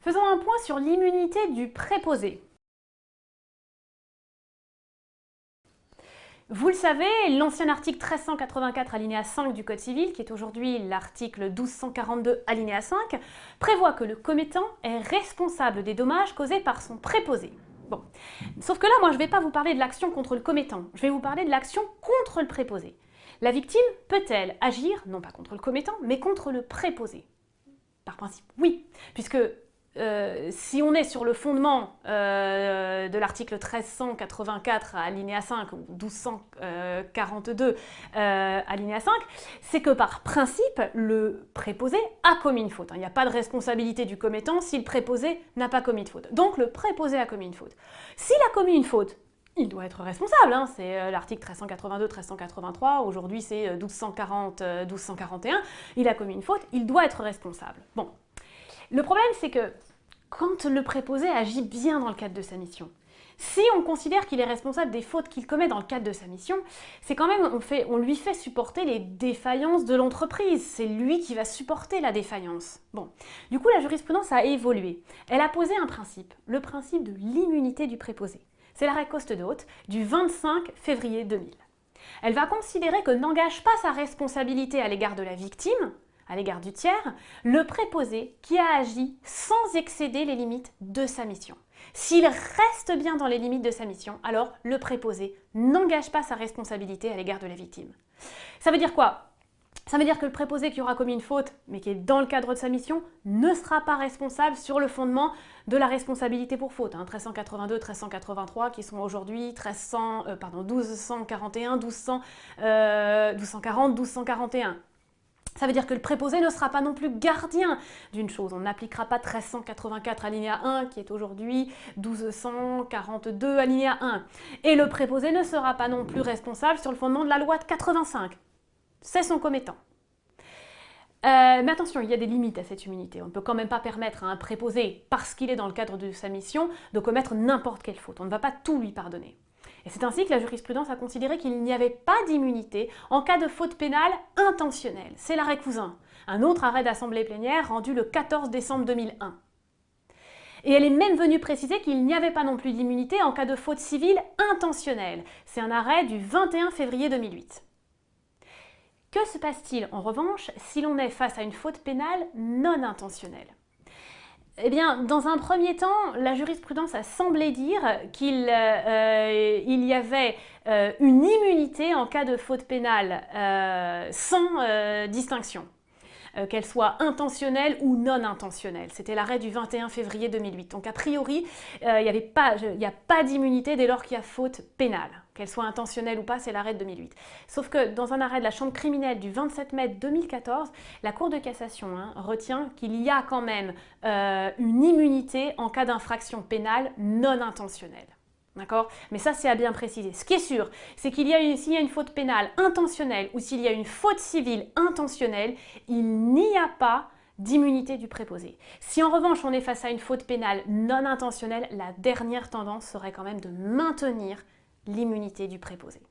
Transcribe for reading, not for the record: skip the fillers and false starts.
Faisons un point sur l'immunité du préposé. Vous le savez, l'ancien article 1384 alinéa 5 du Code civil, qui est aujourd'hui l'article 1242 alinéa 5, prévoit que le commettant est responsable des dommages causés par son préposé. Bon. Sauf que là, moi, je ne vais pas vous parler de l'action contre le commettant, je vais vous parler de l'action contre le préposé. La victime peut-elle agir, non pas contre le commettant, mais contre le préposé? Par principe, oui, puisque si on est sur le fondement de l'article 1384 alinéa 5 ou 1242 alinéa 5, c'est que par principe, le préposé a commis une faute. Il n'y a pas de responsabilité du commettant si le préposé n'a pas commis de faute. Donc le préposé a commis une faute. S'il a commis une faute, il doit être responsable, hein. C'est l'article 1382, 1383, aujourd'hui c'est 1240, 1241, il a commis une faute, il doit être responsable. Bon, le problème c'est que quand le préposé agit bien dans le cadre de sa mission, si on considère qu'il est responsable des fautes qu'il commet dans le cadre de sa mission, c'est quand même, on lui fait supporter les défaillances de l'entreprise, c'est lui qui va supporter la défaillance. Bon, du coup la jurisprudence a évolué, elle a posé un principe, le principe de l'immunité du préposé. C'est l'arrêt Coste de Haute du 25 février 2000. Elle va considérer que n'engage pas sa responsabilité à l'égard de la victime, à l'égard du tiers, le préposé qui a agi sans excéder les limites de sa mission. S'il reste bien dans les limites de sa mission, alors le préposé n'engage pas sa responsabilité à l'égard de la victime. Ça veut dire quoi ? Ça veut dire que le préposé qui aura commis une faute, mais qui est dans le cadre de sa mission, ne sera pas responsable sur le fondement de la responsabilité pour faute. 1382, 1383, qui sont aujourd'hui 1241, 1240, 1241. Ça veut dire que le préposé ne sera pas non plus gardien d'une chose. On n'appliquera pas 1384 alinéa 1 qui est aujourd'hui 1242 alinéa 1. Et le préposé ne sera pas non plus responsable sur le fondement de la loi de 85. C'est son commettant. Mais attention, il y a des limites à cette immunité. On ne peut quand même pas permettre à un préposé, parce qu'il est dans le cadre de sa mission, de commettre n'importe quelle faute. On ne va pas tout lui pardonner. Et c'est ainsi que la jurisprudence a considéré qu'il n'y avait pas d'immunité en cas de faute pénale intentionnelle. C'est l'arrêt Cousin, un autre arrêt d'assemblée plénière rendu le 14 décembre 2001. Et elle est même venue préciser qu'il n'y avait pas non plus d'immunité en cas de faute civile intentionnelle. C'est un arrêt du 21 février 2008. Que se passe-t-il en revanche si l'on est face à une faute pénale non intentionnelle ? Eh bien, dans un premier temps, la jurisprudence a semblé dire qu'il y avait une immunité en cas de faute pénale sans distinction, qu'elle soit intentionnelle ou non intentionnelle. C'était l'arrêt du 21 février 2008. Donc a priori, il n'y a pas d'immunité dès lors qu'il y a faute pénale. Qu'elle soit intentionnelle ou pas, c'est l'arrêt de 2008. Sauf que dans un arrêt de la Chambre criminelle du 27 mai 2014, la Cour de cassation retient qu'il y a quand même une immunité en cas d'infraction pénale non intentionnelle. D'accord ? Mais ça, c'est à bien préciser. Ce qui est sûr, c'est qu'il y a s'il y a une faute pénale intentionnelle ou s'il y a une faute civile intentionnelle, il n'y a pas d'immunité du préposé. Si en revanche on est face à une faute pénale non intentionnelle, la dernière tendance serait quand même de maintenir l'immunité du préposé.